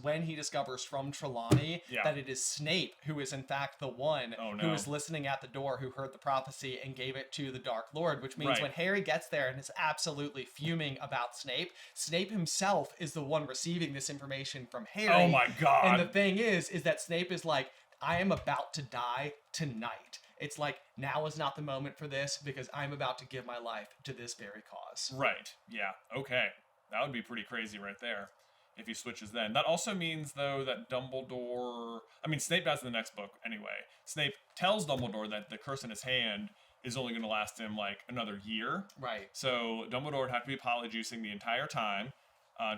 when he discovers from Trelawney that it is Snape who is in fact the one who is listening at the door, who heard the prophecy and gave it to the Dark Lord, which means when Harry gets there and is absolutely fuming about Snape, Snape himself is the one receiving this information from Harry. Oh my god. And the thing is that Snape is like, I am about to die tonight. It's like, now is not the moment for this because I'm about to give my life to this very cause. Right. Yeah. Okay. That would be pretty crazy right there if he switches then. That also means, though, that Dumbledore... I mean, Snape dies in the next book anyway. Snape tells Dumbledore that the curse in his hand is only going to last him, like, another year. Right. So Dumbledore would have to be polyjuicing the entire time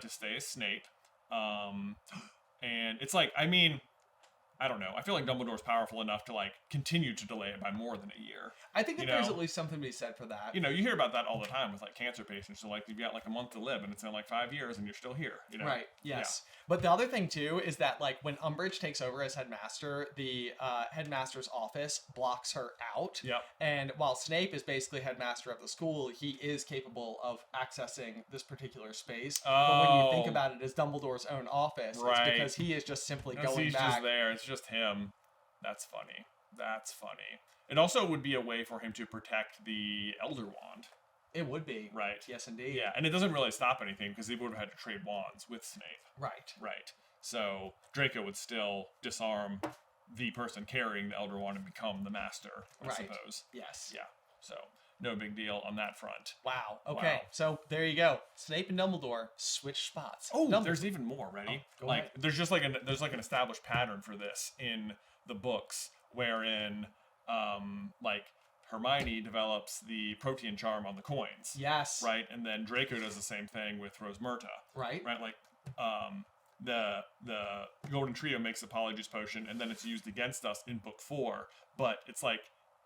to stay as Snape. And it's like, I mean... I don't know. I feel like Dumbledore's powerful enough to like continue to delay it by more than a year. I think that there's at least something to be said for that. You know, you hear about that all the time with like cancer patients. So like you've got like a month to live, and it's in like 5 years, and you're still here. You know? Right. Yes. Yeah. But the other thing too is that like when Umbridge takes over as headmaster, the headmaster's office blocks her out. Yep. And while Snape is basically headmaster of the school, he is capable of accessing this particular space. Oh. But when you think about it as Dumbledore's own office, right. it's because he is just simply going he's back. Just there. It's just him. That's funny. That's funny. It also would be a way for him to protect the Elder Wand. It would be. Right. Yes, indeed. Yeah, and it doesn't really stop anything because he would have had to trade wands with Snape. Right. Right. So Draco would still disarm the person carrying the Elder Wand and become the master, I suppose. Yes. Yeah. So no big deal on that front. Wow. Okay. Wow. So there you go. Snape and Dumbledore switch spots. Oh, there's even more. Ready? Go ahead. There's just like an established pattern for this in the books, wherein like Hermione develops the protean charm on the coins. Yes. Right, and then Draco does the same thing with Rosmerta. Right. Right, like the Golden Trio makes the Polyjuice Potion, and then it's used against us in book 4. But it's like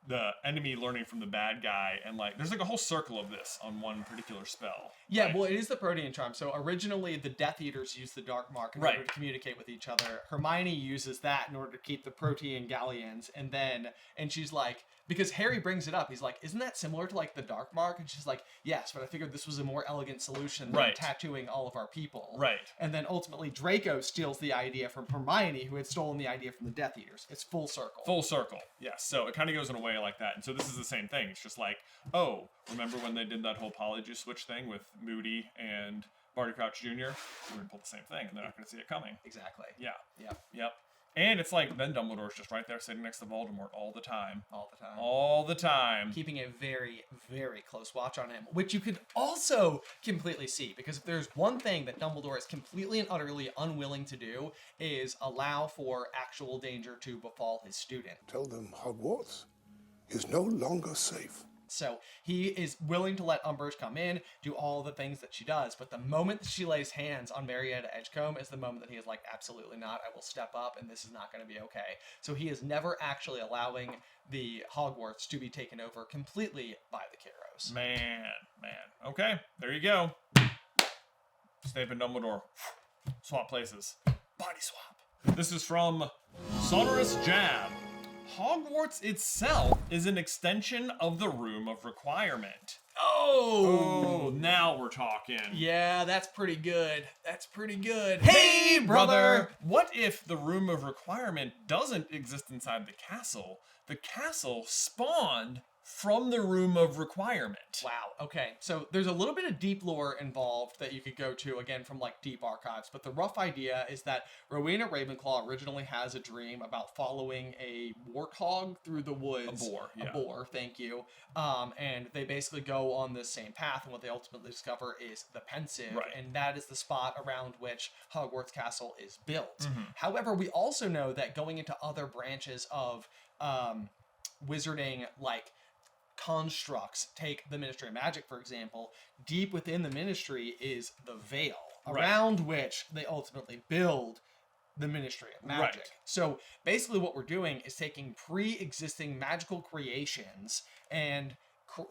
the enemy learning from the bad guy, and like there's like a whole circle of this on one particular spell. Yeah, right? Well, it is the protean charm. So originally the Death Eaters used the Dark Mark in order to communicate with each other. Hermione uses that in order to keep the protean galleons, and she's like, because Harry brings it up, he's like, isn't that similar to like the Dark Mark? And she's like, yes, but I figured this was a more elegant solution than tattooing all of our people. Right. And then ultimately Draco steals the idea from Hermione, who had stolen the idea from the Death Eaters. It's full circle. Full circle, yes. So it kind of goes in a way like that. And so this is the same thing. It's just like, oh, remember when they did that whole Polyjuice switch thing with Moody and Barty Crouch Jr.? We're going to pull the same thing, and they're not going to see it coming. Exactly. Yeah. Yep. Yep. And it's like, then Dumbledore's just right there sitting next to Voldemort all the time. All the time. All the time. Keeping a very, very close watch on him, which you could also completely see, because if there's one thing that Dumbledore is completely and utterly unwilling to do, is allow for actual danger to befall his student. Tell them Hogwarts is no longer safe. So he is willing to let Umbridge come in, do all the things that she does, but the moment that she lays hands on Marietta Edgecombe is the moment that he is like, absolutely not, I will step up, and this is not going to be okay. So he is never actually allowing the Hogwarts to be taken over completely by the Carrows. Man. Okay, there you go. Snape and Dumbledore. Swap places. Body swap. This is from Sonorous Jab. Hogwarts itself is an extension of the Room of Requirement. Oh, now we're talking. Yeah, that's pretty good. That's pretty good. Hey, brother! What if the Room of Requirement doesn't exist inside the castle? The castle spawned from the Room of Requirement. Wow, okay. So there's a little bit of deep lore involved that you could go to, again, from like deep archives, but the rough idea is that Rowena Ravenclaw originally has a dream about following a warthog through the woods. A boar, yeah. A boar, thank you. And they basically go on this same path, and what they ultimately discover is the Pensive, and that is the spot around which Hogwarts Castle is built. Mm-hmm. However, we also know that going into other branches of wizarding, like constructs, take the Ministry of Magic, for example, deep within the Ministry is the Veil, around which they ultimately build the Ministry of Magic. Right. So basically what we're doing is taking pre-existing magical creations and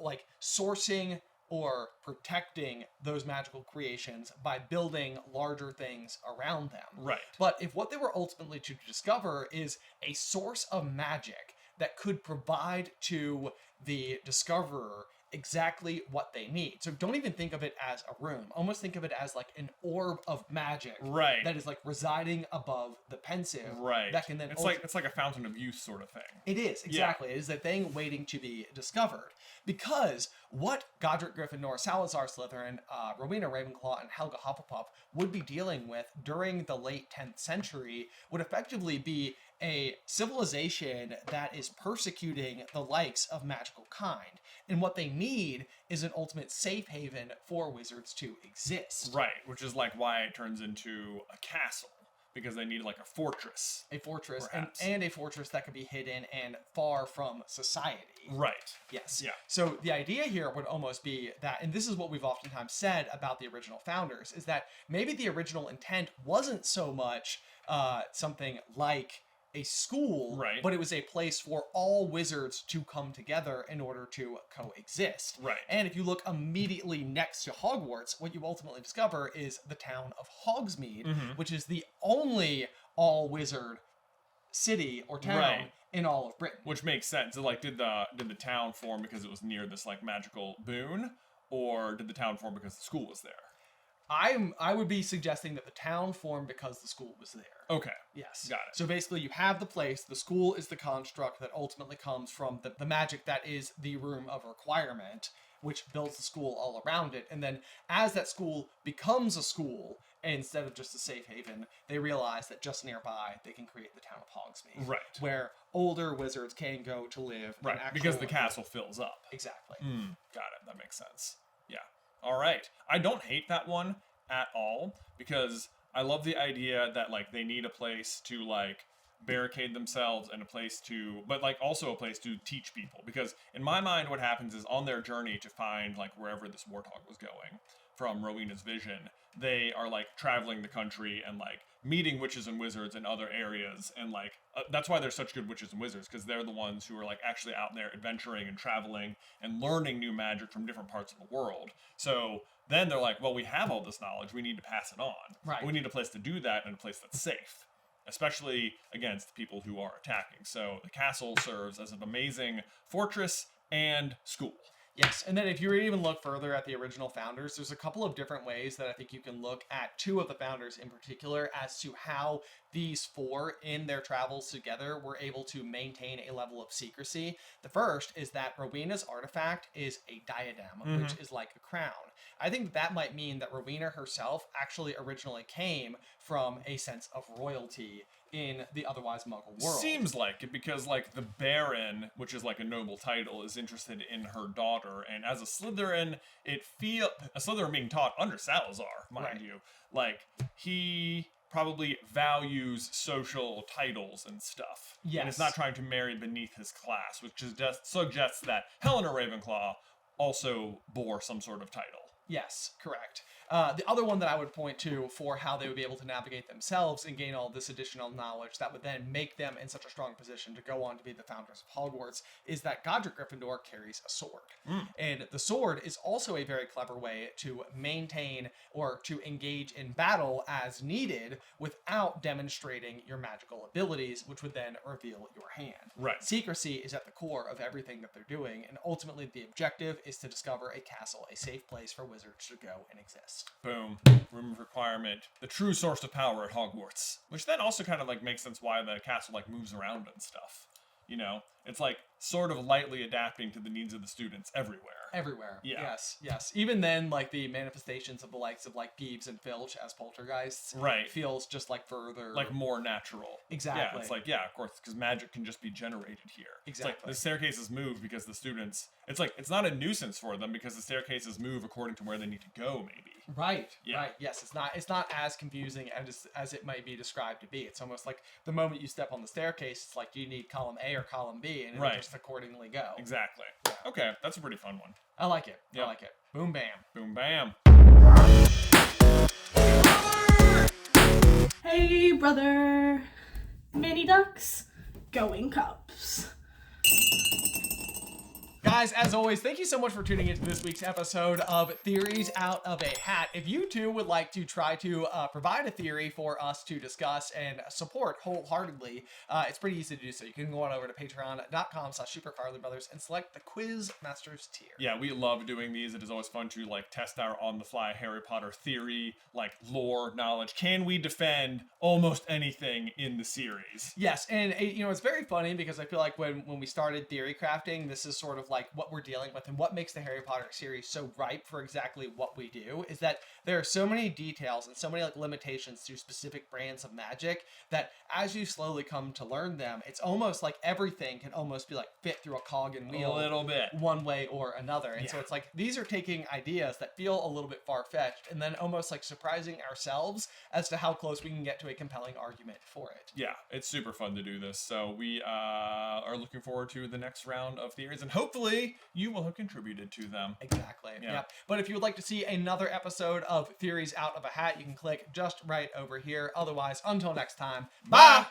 like sourcing or protecting those magical creations by building larger things around them. Right. But if what they were ultimately to discover is a source of magic that could provide to the discoverer exactly what they need. So don't even think of it as a room. Almost think of it as like an orb of magic that is like residing above the Pensive. Right. That can then it's like a fountain of youth sort of thing. It is, exactly. Yeah. It is a thing waiting to be discovered. Because what Godric Gryffindor, Salazar Slytherin, Rowena Ravenclaw, and Helga Hufflepuff would be dealing with during the late 10th century would effectively be a civilization that is persecuting the likes of magical kind. And what they need is an ultimate safe haven for wizards to exist. Right, which is like why it turns into a castle. Because they need like a fortress. A fortress, and a fortress that could be hidden and far from society. Right. Yes. Yeah. So the idea here would almost be that, and this is what we've oftentimes said about the original founders, is that maybe the original intent wasn't so much something like a school, Right. but it was a place for all wizards to come together in order to coexist. Right. And if you look immediately next to Hogwarts, what you ultimately discover is the town of Hogsmeade, which is the only all-wizard city or town in all of Britain. Which makes sense. Like, did the town form because it was near this like magical boon, or did the town form because the school was there? I would be suggesting that the town formed because the school was there. Okay. Yes. Got it. So basically you have the place, the school is the construct that ultimately comes from the magic that is the room of requirement, which builds the school all around it. And then as that school becomes a school, instead of just a safe haven, they realize that just nearby they can create the town of Hogsmeade. Right. Where older wizards can go to live. Right. Because the castle fills up. Exactly. Got it. That makes sense. Yeah. All right. I don't hate that one at all, because I love the idea that like they need a place to like barricade themselves and a place to, but like also a place to teach people. Because in my mind, what happens is on their journey to find like wherever this warthog was going from Rowena's vision, they are like traveling the country and like meeting witches and wizards in other areas, and like that's why they're such good witches and wizards, because they're the ones who are like actually out there adventuring and traveling and learning new magic from different parts of the world. So then they're like, well, we have all this knowledge, we need to pass it on. Right. We need a place to do that, and a place that's safe, especially against people who are attacking. So the castle serves as an amazing fortress and school. Yes, and then if you even look further at the original founders, there's a couple of different ways that I think you can look at two of the founders in particular as to how these four in their travels together were able to maintain a level of secrecy. The first is that Rowena's artifact is a diadem, which is like a crown. I think that might mean that Rowena herself actually originally came from a sense of royalty in the otherwise Muggle world. Seems like it, because like the Baron, which is like a noble title, is interested in her daughter, and as a Slytherin, a Slytherin being taught under Salazar, mind you, like he probably values social titles and stuff. Yes. And is not trying to marry beneath his class, which just suggests that Helena Ravenclaw also bore some sort of title. Yes, correct. The other one that I would point to for how they would be able to navigate themselves and gain all this additional knowledge that would then make them in such a strong position to go on to be the founders of Hogwarts is that Godric Gryffindor carries a sword. And the sword is also a very clever way to maintain or to engage in battle as needed without demonstrating your magical abilities, which would then reveal your hand. Right. Secrecy is at the core of everything that they're doing, and ultimately the objective is to discover a castle, a safe place for wizards to go and exist. Boom. Room of requirement. The true source of power at Hogwarts. Which then also kind of like makes sense why the castle like moves around and stuff. You know? It's like sort of lightly adapting to the needs of the students everywhere. Everywhere. Yeah. Yes. Even then, like the manifestations of the likes of like Peeves and Filch as poltergeists feels just like further, like more natural. Exactly. Yeah, it's like, yeah, of course, because magic can just be generated here. Exactly. It's like the staircases move because the students, it's like, it's not a nuisance for them because the staircases move according to where they need to go, maybe. Right. Yeah. Right. Yes. It's not as confusing as it might be described to be. It's almost like the moment you step on the staircase, it's like, do you need column A or column B? And it'll just accordingly go. Exactly. Okay, that's a pretty fun one. I like it. Yep. I like it. Boom, bam. Boom, bam. Hey, brother. Mini ducks, going cups. Guys, as always, thank you so much for tuning into this week's episode of Theories Out of a Hat. If you too would like to try to provide a theory for us to discuss and support wholeheartedly, it's pretty easy to do so. You can go on over to patreon.com/SuperCarlinBrothers and select the Quiz Masters tier. Yeah, we love doing these. It is always fun to like test our on-the-fly Harry Potter theory, like lore knowledge. Can we defend almost anything in the series? Yes, and it's very funny because I feel like when we started theory crafting, this is sort of like what we're dealing with, and what makes the Harry Potter series so ripe for exactly what we do is that there are so many details and so many like limitations to specific brands of magic that as you slowly come to learn them, it's almost like everything can almost be like fit through a cog and wheel a little bit one way or another. And so it's like these are taking ideas that feel a little bit far-fetched and then almost like surprising ourselves as to how close we can get to a compelling argument for it. Yeah, it's super fun to do this. So we are looking forward to the next round of theories, and hopefully you will have contributed to them. Exactly. Yeah. But if you would like to see another episode of Theories Out of a Hat, you can click just right over here. Otherwise, until next time, bye!